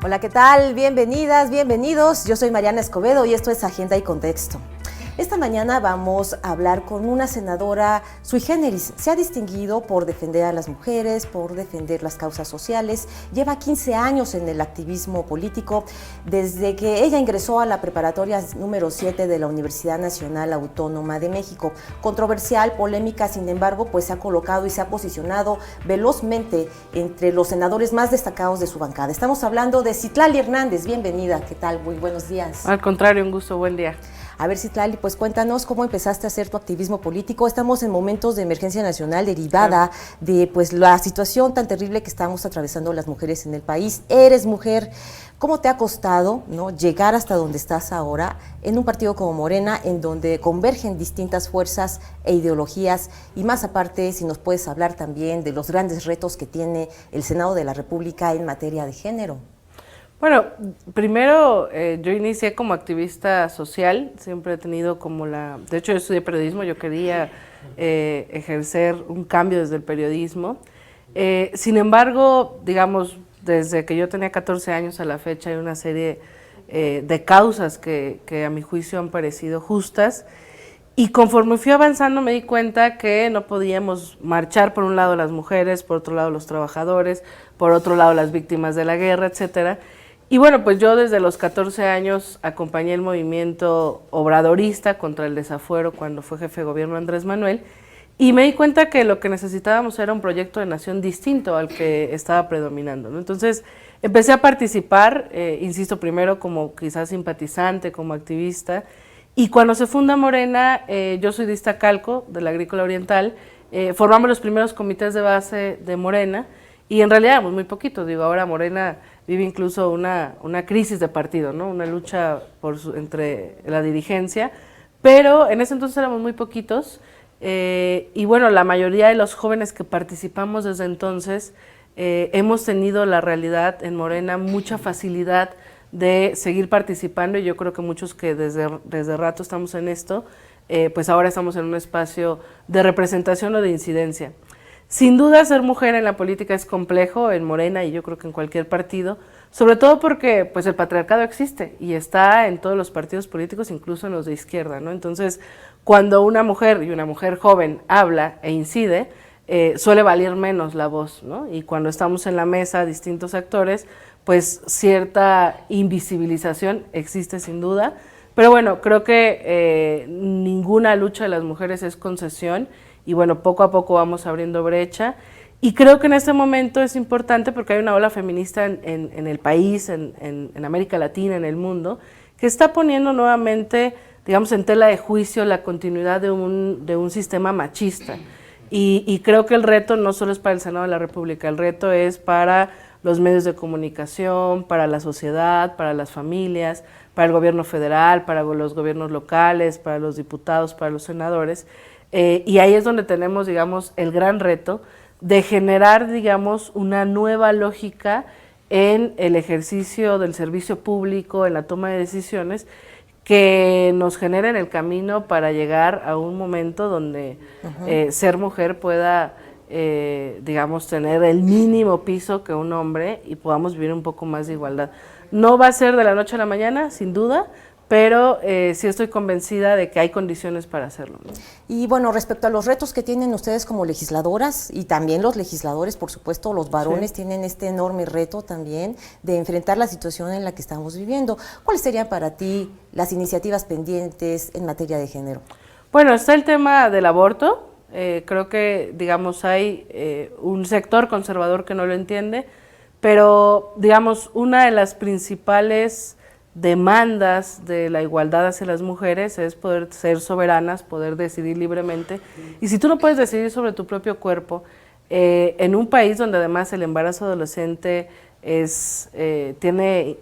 Hola, ¿qué tal? Bienvenidas, bienvenidos. Yo soy Mariana Escobedo y esto es Agenda y Contexto. Esta mañana vamos a hablar con una senadora sui generis. Se ha distinguido por defender a las mujeres, por defender las causas sociales. Lleva 15 años en el activismo político, desde que ella ingresó a la preparatoria número 7 de la Universidad Nacional Autónoma de México. Controversial, polémica, sin embargo, pues se ha colocado y se ha posicionado velozmente entre los senadores más destacados de su bancada. Estamos hablando de Citlali Hernández. Bienvenida, ¿qué tal? Muy buenos días. Al contrario, un gusto, buen día. A ver, Citlali, pues cuéntanos cómo empezaste a hacer tu activismo político. Estamos en momentos de emergencia nacional derivada de pues la situación tan terrible que estamos atravesando las mujeres en el país. Eres mujer. ¿Cómo te ha costado, ¿no?, llegar hasta donde estás ahora en un partido como Morena, en donde convergen distintas fuerzas e ideologías? Y más aparte, si nos puedes hablar también de los grandes retos que tiene el Senado de la República en materia de género. Bueno, primero yo inicié como activista social, siempre he tenido como de hecho yo estudié periodismo, yo quería ejercer un cambio desde el periodismo. Sin embargo, digamos, desde que yo tenía 14 años a la fecha hay una serie de causas que a mi juicio han parecido justas, y conforme fui avanzando me di cuenta que no podíamos marchar por un lado las mujeres, por otro lado los trabajadores, por otro lado las víctimas de la guerra, etcétera. Y bueno, pues yo desde los 14 años acompañé el movimiento obradorista contra el desafuero cuando fue jefe de gobierno Andrés Manuel, y me di cuenta que lo que necesitábamos era un proyecto de nación distinto al que estaba predominando, ¿no? Entonces empecé a participar, insisto, primero como quizás simpatizante, como activista, y cuando se funda Morena, yo soy de Iztacalco, de la Agrícola Oriental, formamos los primeros comités de base de Morena, y en realidad éramos muy poquitos. Digo, ahora Morena vive incluso una crisis de partido, ¿no? Una lucha entre la dirigencia, pero en ese entonces éramos muy poquitos, y bueno, la mayoría de los jóvenes que participamos desde entonces hemos tenido la realidad en Morena, mucha facilidad de seguir participando, y yo creo que muchos que desde rato estamos en esto, pues ahora estamos en un espacio de representación o de incidencia. Sin duda, ser mujer en la política es complejo, en Morena y yo creo que en cualquier partido, sobre todo porque pues el patriarcado existe y está en todos los partidos políticos, incluso en los de izquierda, ¿no? Entonces, cuando una mujer, y una mujer joven, habla e incide, suele valer menos la voz, ¿no? Y cuando estamos en la mesa, distintos actores, pues cierta invisibilización existe sin duda, pero bueno, creo que ninguna lucha de las mujeres es concesión, y bueno, poco a poco vamos abriendo brecha, y creo que en este momento es importante porque hay una ola feminista en el país, en América Latina, en el mundo, que está poniendo nuevamente, digamos, en tela de juicio la continuidad de un sistema machista, y creo que el reto no solo es para el Senado de la República, el reto es para los medios de comunicación, para la sociedad, para las familias, para el gobierno federal, para los gobiernos locales, para los diputados, para los senadores. Y ahí es donde tenemos, digamos, el gran reto de generar, digamos, una nueva lógica en el ejercicio del servicio público, en la toma de decisiones, que nos generen el camino para llegar a un momento donde ser mujer pueda, digamos, tener el mínimo piso que un hombre y podamos vivir un poco más de igualdad. No va a ser de la noche a la mañana, sin duda, pero sí estoy convencida de que hay condiciones para hacerlo, ¿no? Y bueno, respecto a los retos que tienen ustedes como legisladoras, y también los legisladores, por supuesto, los varones tienen este enorme reto también de enfrentar la situación en la que estamos viviendo. ¿Cuáles serían para ti las iniciativas pendientes en materia de género? Bueno, está el tema del aborto. Creo que, digamos, hay un sector conservador que no lo entiende, pero, digamos, una de las principales demandas de la igualdad hacia las mujeres es poder ser soberanas, poder decidir libremente, y si tú no puedes decidir sobre tu propio cuerpo, en un país donde además el embarazo adolescente tiene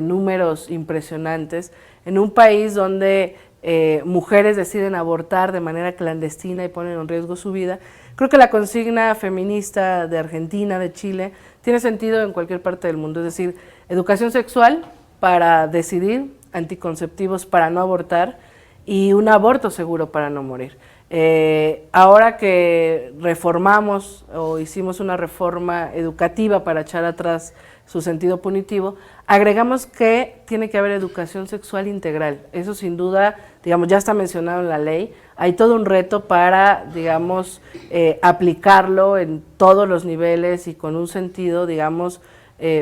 números impresionantes, en un país donde mujeres deciden abortar de manera clandestina y ponen en riesgo su vida, creo que la consigna feminista de Argentina, de Chile, tiene sentido en cualquier parte del mundo, es decir, educación sexual para decidir, anticonceptivos para no abortar, y un aborto seguro para no morir. Ahora que reformamos o hicimos una reforma educativa para echar atrás su sentido punitivo, agregamos que tiene que haber educación sexual integral. Eso sin duda, digamos, ya está mencionado en la ley. Hay todo un reto para, digamos, aplicarlo en todos los niveles y con un sentido, digamos,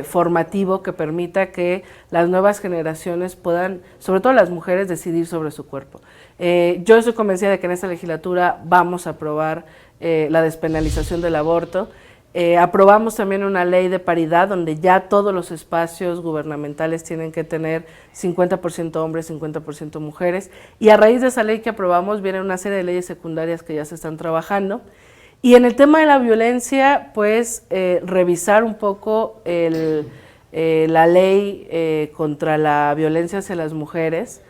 formativo que permita que las nuevas generaciones puedan, sobre todo las mujeres, decidir sobre su cuerpo. Yo estoy convencida de que en esta legislatura vamos a aprobar la despenalización del aborto. Aprobamos también una ley de paridad donde ya todos los espacios gubernamentales tienen que tener 50% hombres, 50% mujeres, y a raíz de esa ley que aprobamos viene una serie de leyes secundarias que ya se están trabajando. Y en el tema de la violencia, pues revisar un poco la ley contra la violencia hacia las mujeres,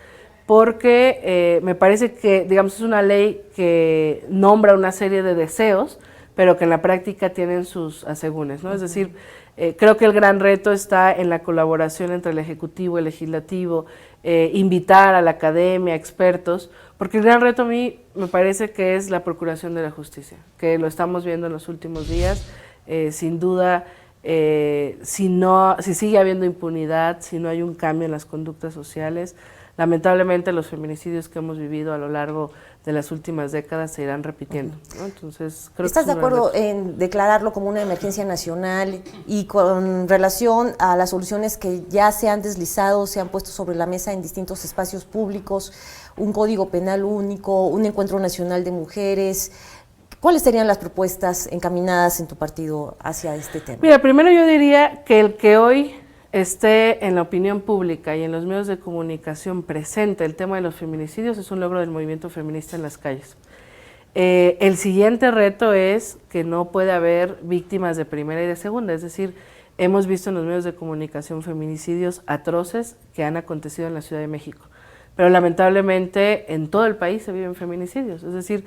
porque me parece que, digamos, es una ley que nombra una serie de deseos, pero que en la práctica tienen sus asegúnes, ¿no? Es decir, creo que el gran reto está en la colaboración entre el Ejecutivo y el Legislativo, invitar a la academia, expertos, porque el gran reto a mí me parece que es la procuración de la justicia, que lo estamos viendo en los últimos días. Sin duda, si sigue habiendo impunidad, si no hay un cambio en las conductas sociales, lamentablemente los feminicidios que hemos vivido a lo largo de las últimas décadas se irán repitiendo, ¿no? Entonces, creo ¿Estás que de acuerdo en declararlo como una emergencia nacional y con relación a las soluciones que ya se han deslizado, se han puesto sobre la mesa en distintos espacios públicos, un código penal único, un encuentro nacional de mujeres? ¿Cuáles serían las propuestas encaminadas en tu partido hacia este tema? Mira, primero yo diría que el que hoy esté en la opinión pública y en los medios de comunicación presente el tema de los feminicidios es un logro del movimiento feminista en las calles. El siguiente reto es que no puede haber víctimas de primera y de segunda, es decir, hemos visto en los medios de comunicación feminicidios atroces que han acontecido en la Ciudad de México, pero lamentablemente en todo el país se viven feminicidios, es decir,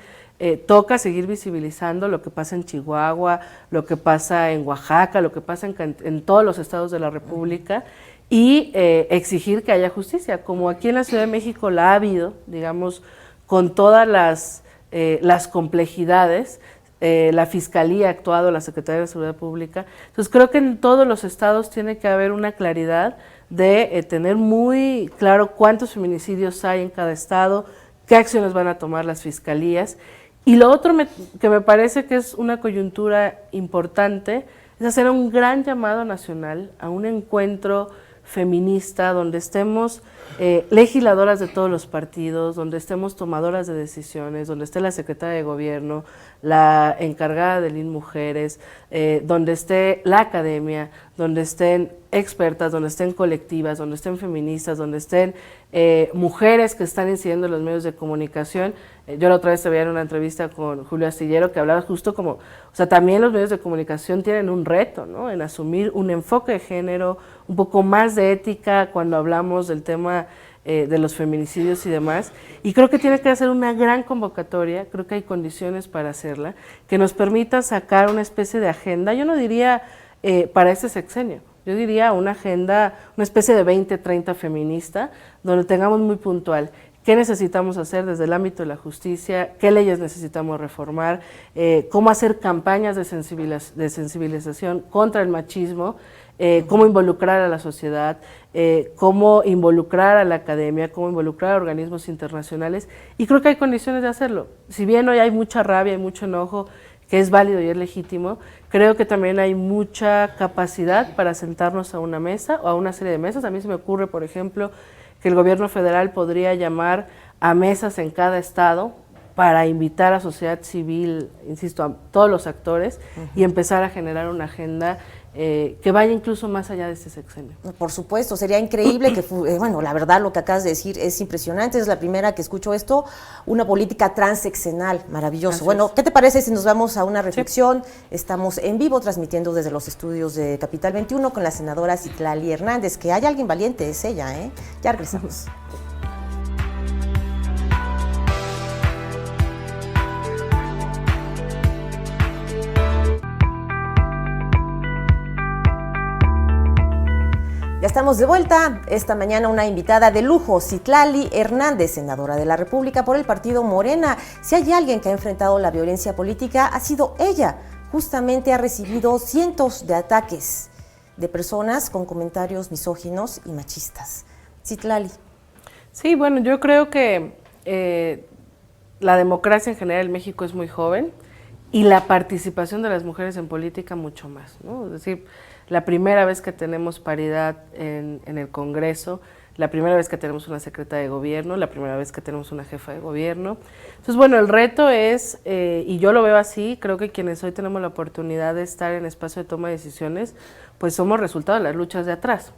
toca seguir visibilizando lo que pasa en Chihuahua, lo que pasa en Oaxaca, lo que pasa en todos los estados de la República y exigir que haya justicia, como aquí en la Ciudad de México la ha habido, digamos, con todas las complejidades. La Fiscalía ha actuado, la Secretaría de Seguridad Pública. Entonces creo que en todos los estados tiene que haber una claridad de tener muy claro cuántos feminicidios hay en cada estado, qué acciones van a tomar las fiscalías. Y lo otro que me parece que es una coyuntura importante es hacer un gran llamado nacional a un encuentro feminista donde estemos legisladoras de todos los partidos, donde estemos tomadoras de decisiones, donde esté la secretaria de gobierno, la encargada del IN Mujeres, donde esté la academia, donde estén expertas, donde estén colectivas, donde estén feministas, donde estén mujeres que están incidiendo en los medios de comunicación. Yo la otra vez te veía en una entrevista con Julio Astillero que hablaba justo como, o sea, también los medios de comunicación tienen un reto, ¿no? En asumir un enfoque de género, un poco más de ética cuando hablamos del tema de los feminicidios y demás, y creo que tiene que hacer una gran convocatoria, creo que hay condiciones para hacerla, que nos permita sacar una especie de agenda, yo no diría para este sexenio, yo diría una agenda, una especie de 2030 feminista, donde tengamos muy puntual qué necesitamos hacer desde el ámbito de la justicia, qué leyes necesitamos reformar, cómo hacer campañas de sensibilización contra el machismo, cómo involucrar a la sociedad, cómo involucrar a la academia, cómo involucrar a organismos internacionales, y creo que hay condiciones de hacerlo. Si bien hoy hay mucha rabia y mucho enojo, que es válido y es legítimo, creo que también hay mucha capacidad para sentarnos a una mesa o a una serie de mesas. A mí se me ocurre, por ejemplo, que el gobierno federal podría llamar a mesas en cada estado para invitar a sociedad civil, insisto, a todos los actores y empezar a generar una agenda que vaya incluso más allá de este sexenio. Por supuesto, sería increíble que, bueno, la verdad lo que acabas de decir es impresionante, es la primera que escucho esto, una política transeccional, maravilloso. Así bueno, es. ¿Qué te parece si nos vamos a una reflexión? Sí. Estamos en vivo transmitiendo desde los estudios de Capital 21 con la senadora Citlali Hernández, que hay alguien valiente, es ella, ¿eh? Ya regresamos. Ya estamos de vuelta. Esta mañana una invitada de lujo, Citlali Hernández, senadora de la República por el partido Morena. Si hay alguien que ha enfrentado la violencia política, ha sido ella. Justamente ha recibido cientos de ataques de personas con comentarios misóginos y machistas. Citlali. Sí, bueno, yo creo que la democracia en general en México es muy joven y la participación de las mujeres en política mucho más, ¿no? Es decir, la primera vez que tenemos paridad en el Congreso, la primera vez que tenemos una secretaria de gobierno, la primera vez que tenemos una jefa de gobierno. Entonces, bueno, el reto es, y yo lo veo así, creo que quienes hoy tenemos la oportunidad de estar en espacio de toma de decisiones, pues somos resultado de las luchas de atrás.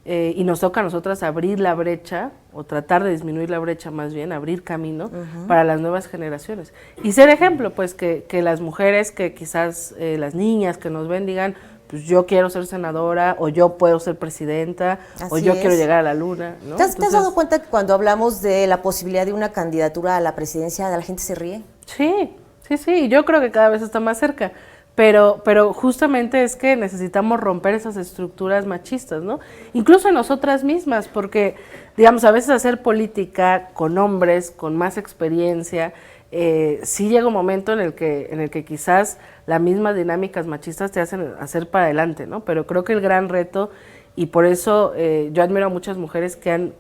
Y nos toca a nosotras abrir la brecha, o tratar de disminuir la brecha más bien, abrir camino para las nuevas generaciones. Y ser ejemplo, pues que las mujeres, que quizás las niñas que nos ven digan, pues yo quiero ser senadora, o yo puedo ser presidenta, o yo quiero llegar a la luna, ¿no? ¿Te has dado cuenta que cuando hablamos de la posibilidad de una candidatura a la presidencia, la gente se ríe? Sí, yo creo que cada vez está más cerca. Pero justamente es que necesitamos romper esas estructuras machistas, ¿no? Incluso en nosotras mismas, porque, digamos, a veces hacer política con hombres, con más experiencia, sí llega un momento en el que quizás las mismas dinámicas machistas te hacen hacer para adelante, ¿no? Pero creo que el gran reto, y por eso yo admiro a muchas mujeres que han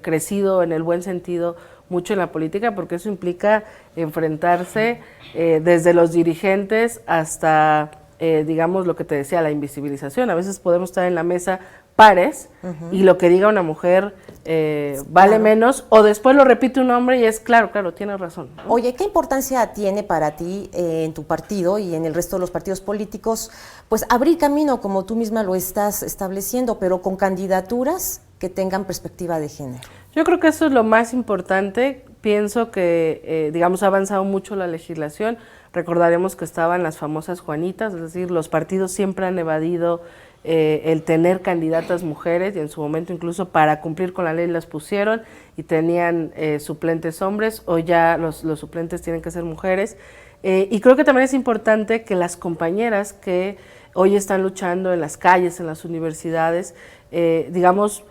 crecido en el buen sentido mucho en la política, porque eso implica enfrentarse desde los dirigentes hasta, digamos, lo que te decía, la invisibilización. A veces podemos estar en la mesa pares y lo que diga una mujer vale menos, o después lo repite un hombre y es claro, tienes razón, ¿no? Oye, ¿qué importancia tiene para ti en tu partido y en el resto de los partidos políticos, pues abrir camino, como tú misma lo estás estableciendo, pero con candidaturas que tengan perspectiva de género? Yo creo que eso es lo más importante. Pienso que, digamos, ha avanzado mucho la legislación. Recordaremos que estaban las famosas Juanitas, es decir, los partidos siempre han evadido el tener candidatas mujeres, y en su momento incluso para cumplir con la ley las pusieron y tenían suplentes hombres, o ya los suplentes tienen que ser mujeres. Y creo que también es importante que las compañeras que hoy están luchando en las calles, en las universidades, digamos,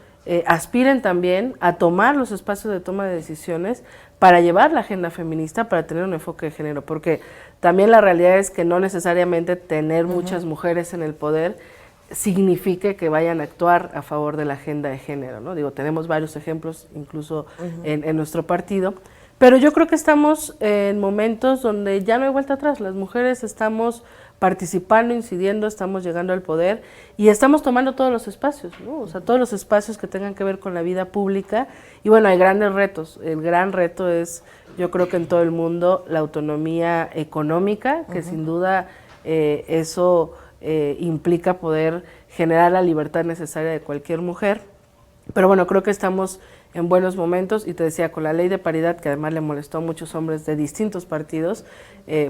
aspiren también a tomar los espacios de toma de decisiones para llevar la agenda feminista, para tener un enfoque de género, porque también la realidad es que no necesariamente tener muchas mujeres en el poder signifique que vayan a actuar a favor de la agenda de género, ¿no? Digo, tenemos varios ejemplos incluso en nuestro partido, pero yo creo que estamos en momentos donde ya no hay vuelta atrás. Las mujeres estamos participando, incidiendo, estamos llegando al poder y estamos tomando todos los espacios, ¿no? O sea, todos los espacios que tengan que ver con la vida pública. Y bueno, hay grandes retos. El gran reto es, yo creo que en todo el mundo, la autonomía económica, que sin duda eso implica poder generar la libertad necesaria de cualquier mujer. Pero bueno, creo que estamos en buenos momentos, y te decía, con la ley de paridad, que además le molestó a muchos hombres de distintos partidos,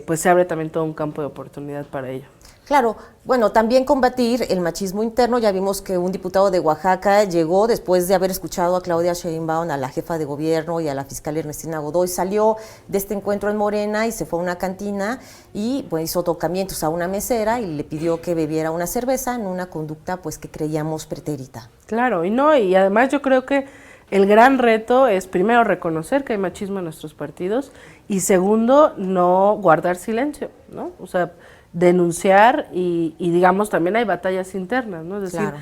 pues se abre también todo un campo de oportunidad para ello. Claro, bueno, también combatir el machismo interno. Ya vimos que un diputado de Oaxaca llegó después de haber escuchado a Claudia Sheinbaum, a la jefa de gobierno y a la fiscal Ernestina Godoy, salió de este encuentro en Morena y se fue a una cantina y pues hizo tocamientos a una mesera y le pidió que bebiera una cerveza en una conducta pues que creíamos pretérita. Claro, y además yo creo que el gran reto es, primero, reconocer que hay machismo en nuestros partidos, y segundo, no guardar silencio, ¿no? O sea, denunciar y digamos, también hay batallas internas, ¿no? Es decir,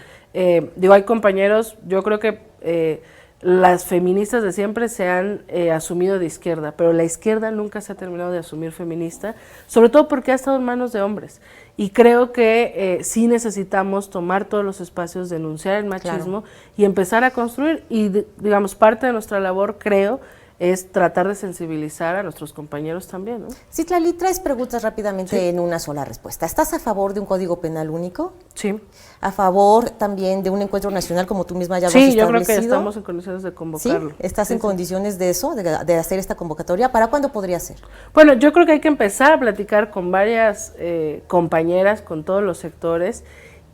digo, hay compañeros, yo creo que las feministas de siempre se han asumido de izquierda, pero la izquierda nunca se ha terminado de asumir feminista, sobre todo porque ha estado en manos de hombres. Y creo que sí necesitamos tomar todos los espacios, denunciar el machismo y empezar a construir. Y digamos, parte de nuestra labor, creo, es tratar de sensibilizar a nuestros compañeros también, ¿no? Citlali, 3 preguntas rápidamente en una sola respuesta. ¿Estás a favor de un código penal único? Sí. ¿A favor también de un encuentro nacional, como tú misma ya lo has establecido? Sí, yo creo que estamos en condiciones de convocarlo. ¿Sí? ¿Estás en condiciones de eso, de hacer esta convocatoria? ¿Para cuándo podría ser? Bueno, yo creo que hay que empezar a platicar con varias compañeras, con todos los sectores,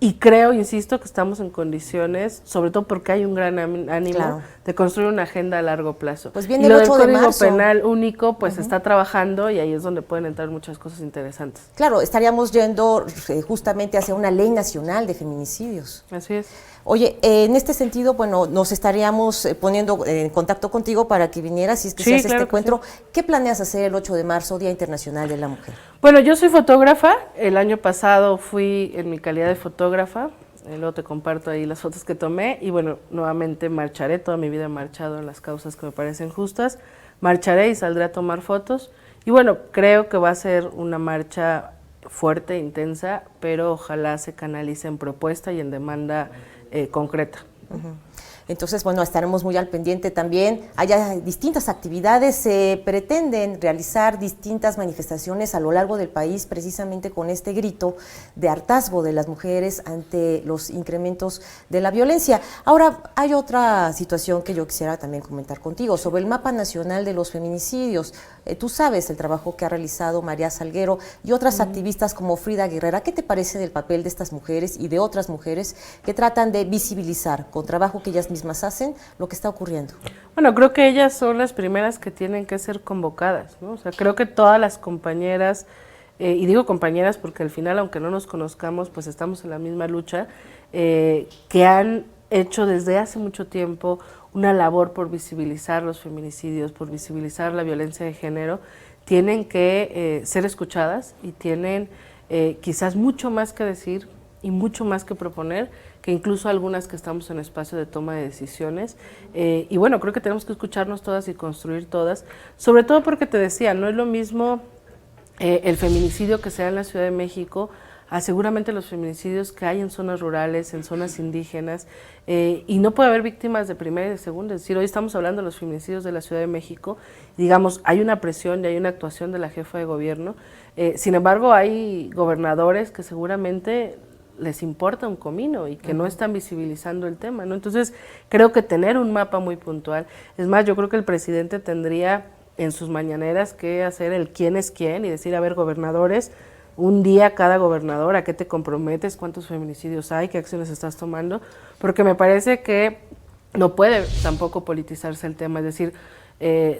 Y creo, insisto, que estamos en condiciones, sobre todo porque hay un gran ánimo Claro. de construir una agenda a largo plazo. Pues viene y el lo del 8 de Código marzo. Penal único, pues está trabajando y ahí es donde pueden entrar muchas cosas interesantes. Claro, estaríamos yendo justamente hacia una ley nacional de feminicidios. Así es. Oye, en este sentido, bueno, nos estaríamos poniendo en contacto contigo para que vinieras, si es que Sí, se hace claro este que encuentro. ¿Qué planeas hacer el 8 de marzo, Día Internacional de la Mujer? Bueno, yo soy fotógrafa. El año pasado fui en mi calidad de fotógrafa. Luego te comparto ahí las fotos que tomé. Y bueno, nuevamente marcharé. Toda mi vida he marchado en las causas que me parecen justas. Marcharé y saldré a tomar fotos. Y bueno, creo que va a ser una marcha fuerte, intensa, pero ojalá se canalice en propuesta y en demanda concreta. Entonces, bueno, estaremos muy al pendiente también. Hay distintas actividades, se pretenden realizar distintas manifestaciones a lo largo del país, precisamente con este grito de hartazgo de las mujeres ante los incrementos de la violencia. Ahora, hay otra situación que yo quisiera también comentar contigo, sobre el mapa nacional de los feminicidios. Tú sabes el trabajo que ha realizado María Salguero y otras activistas como Frida Guerrera. ¿Qué te parece del papel de estas mujeres y de otras mujeres que tratan de visibilizar, con trabajo que ellas mismas hacen, lo que está ocurriendo? Bueno, creo que ellas son las primeras que tienen que ser convocadas, ¿no? O sea, creo que todas las compañeras, y digo compañeras porque al final, aunque no nos conozcamos, pues estamos en la misma lucha, que han hecho desde hace mucho tiempo una labor por visibilizar los feminicidios, por visibilizar la violencia de género, tienen que ser escuchadas y tienen quizás mucho más que decir y mucho más que proponer, que incluso algunas que estamos en espacio de toma de decisiones. Y bueno, creo que tenemos que escucharnos todas y construir todas, sobre todo porque te decía, no es lo mismo el feminicidio que se da en la Ciudad de México a seguramente los feminicidios que hay en zonas rurales, en zonas indígenas, y no puede haber víctimas de primera y de segunda. Es decir, hoy estamos hablando de los feminicidios de la Ciudad de México, y digamos, hay una presión y hay una actuación de la jefa de gobierno. Sin embargo, hay gobernadores que seguramente les importa un comino y que no están visibilizando el tema, ¿no? Entonces, creo que tener un mapa muy puntual, es más, yo creo que el presidente tendría en sus mañaneras que hacer el quién es quién y decir, a ver, gobernadores, un día cada gobernador, ¿a qué te comprometes? ¿Cuántos feminicidios hay? ¿Qué acciones estás tomando? Porque me parece que no puede tampoco politizarse el tema, es decir,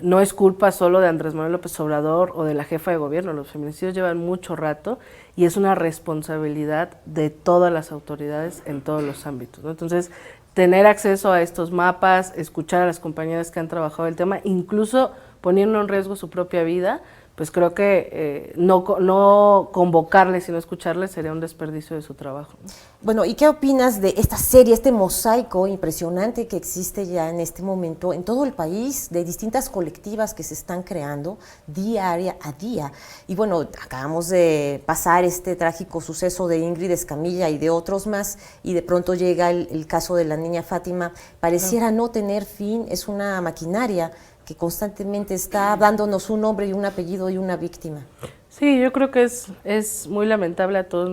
no es culpa solo de Andrés Manuel López Obrador o de la jefa de gobierno, los feminicidios llevan mucho rato y es una responsabilidad de todas las autoridades en todos los ámbitos, ¿no? Entonces, tener acceso a estos mapas, escuchar a las compañeras que han trabajado el tema, incluso poniendo en riesgo su propia vida, pues creo que no convocarles, sino escucharles sería un desperdicio de su trabajo. Bueno, ¿y qué opinas de esta serie, este mosaico impresionante que existe ya en este momento en todo el país, de distintas colectivas que se están creando día a día? Y bueno, acabamos de pasar este trágico suceso de Ingrid Escamilla y de otros más, y de pronto llega el caso de la niña Fátima. Pareciera no tener fin, es una maquinaria que constantemente está dándonos un nombre y un apellido y una víctima. Sí, yo creo que es muy lamentable, a todos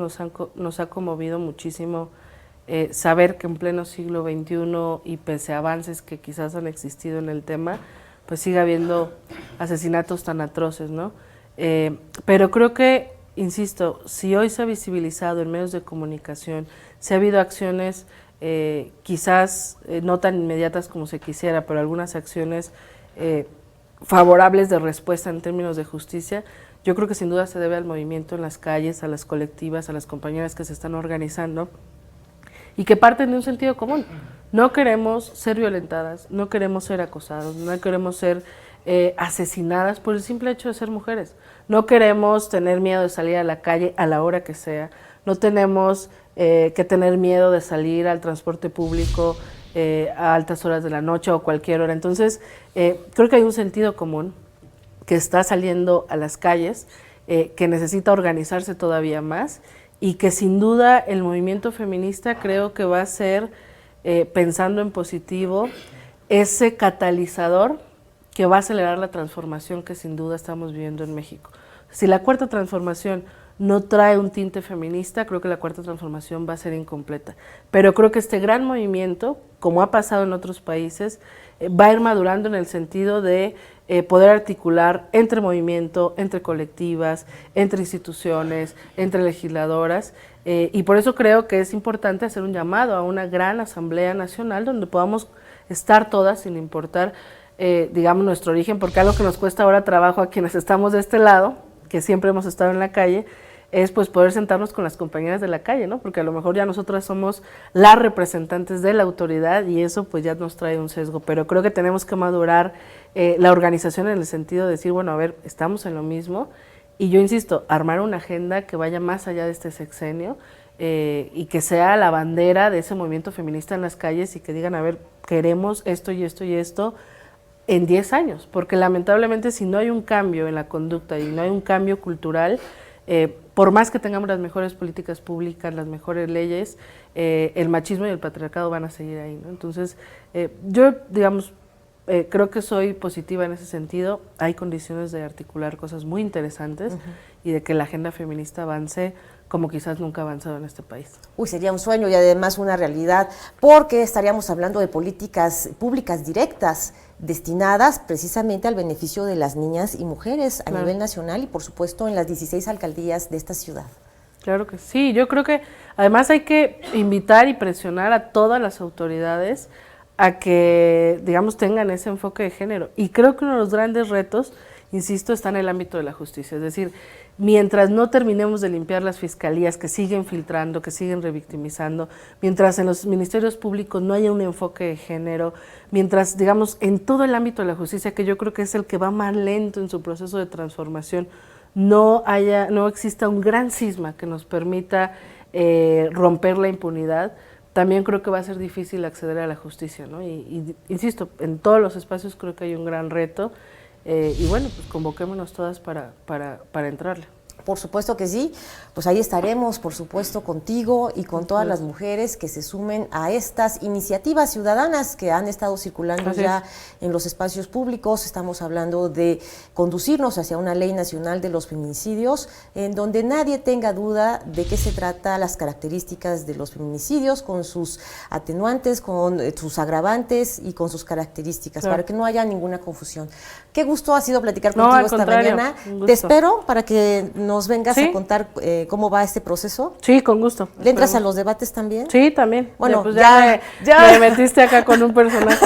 nos ha conmovido muchísimo saber que en pleno siglo XXI y pese a avances que quizás han existido en el tema, pues sigue habiendo asesinatos tan atroces, ¿no? Pero creo que, insisto, si hoy se ha visibilizado en medios de comunicación, si ha habido acciones quizás no tan inmediatas como se quisiera, pero algunas acciones favorables de respuesta en términos de justicia, yo creo que sin duda se debe al movimiento en las calles, a las colectivas, a las compañeras que se están organizando y que parten de un sentido común. No queremos ser violentadas, no queremos ser acosadas, no queremos ser asesinadas por el simple hecho de ser mujeres. No queremos tener miedo de salir a la calle a la hora que sea, no tenemos que tener miedo de salir al transporte público a altas horas de la noche o cualquier hora. Entonces, creo que hay un sentido común que está saliendo a las calles, que necesita organizarse todavía más y que sin duda el movimiento feminista creo que va a ser, pensando en positivo, ese catalizador que va a acelerar la transformación que sin duda estamos viviendo en México. Si la cuarta transformación no trae un tinte feminista, creo que la Cuarta Transformación va a ser incompleta. Pero creo que este gran movimiento, como ha pasado en otros países, va a ir madurando en el sentido de poder articular entre movimiento, entre colectivas, entre instituciones, entre legisladoras, y por eso creo que es importante hacer un llamado a una gran asamblea nacional donde podamos estar todas sin importar, digamos, nuestro origen, porque algo que nos cuesta ahora trabajo a quienes estamos de este lado, que siempre hemos estado en la calle, es pues poder sentarnos con las compañeras de la calle, ¿no? Porque a lo mejor ya nosotras somos las representantes de la autoridad y eso pues ya nos trae un sesgo, pero creo que tenemos que madurar la organización en el sentido de decir, bueno, a ver, estamos en lo mismo, y yo insisto, armar una agenda que vaya más allá de este sexenio y que sea la bandera de ese movimiento feminista en las calles y que digan, a ver, queremos esto y esto y esto en 10 años, porque lamentablemente si no hay un cambio en la conducta y no hay un cambio cultural, por más que tengamos las mejores políticas públicas, las mejores leyes, el machismo y el patriarcado van a seguir ahí, ¿no? Entonces, yo, digamos, creo que soy positiva en ese sentido. Hay condiciones de articular cosas muy interesantes y de que la agenda feminista avance como quizás nunca ha avanzado en este país. Uy, sería un sueño y además una realidad, porque estaríamos hablando de políticas públicas directas destinadas precisamente al beneficio de las niñas y mujeres a nivel nacional y por supuesto en las 16 alcaldías de esta ciudad. Claro que sí, yo creo que además hay que invitar y presionar a todas las autoridades a que, digamos, tengan ese enfoque de género. Y creo que uno de los grandes retos, insisto, está en el ámbito de la justicia. Es decir, mientras no terminemos de limpiar las fiscalías que siguen filtrando, que siguen revictimizando, mientras en los ministerios públicos no haya un enfoque de género, mientras, digamos, en todo el ámbito de la justicia, que yo creo que es el que va más lento en su proceso de transformación, no exista un gran cisma que nos permita romper la impunidad, también creo que va a ser difícil acceder a la justicia, ¿no? Y insisto, en todos los espacios creo que hay un gran reto, y bueno, pues convoquémonos todas para entrarle. Por supuesto que sí, pues ahí estaremos, por supuesto, contigo y con todas las mujeres que se sumen a estas iniciativas ciudadanas que han estado circulando ya en los espacios públicos. Estamos hablando de conducirnos hacia una ley nacional de los feminicidios, en donde nadie tenga duda de qué se trata, las características de los feminicidios, con sus atenuantes, con sus agravantes y con sus características, para que no haya ninguna confusión. Qué gusto ha sido platicar contigo esta mañana. Te espero para que nos vengas a contar cómo va este proceso. Sí, con gusto. ¿Le entras a los debates también? Sí, también. Bueno, pues ya me metiste acá con un personaje.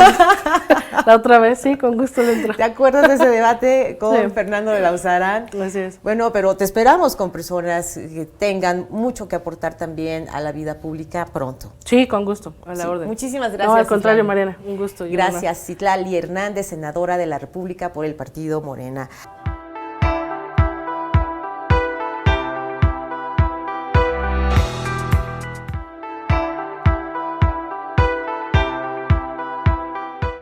La otra vez, sí, con gusto le entro. ¿Te acuerdas de ese debate con Fernando de Lauzarán? Así es. Bueno, pero te esperamos con personas que tengan mucho que aportar también a la vida pública pronto. Sí, con gusto, a la orden. Muchísimas gracias. No, al contrario, Mariana, un gusto. Gracias, Citlali Hernández, senadora de la República por el Partido Morena.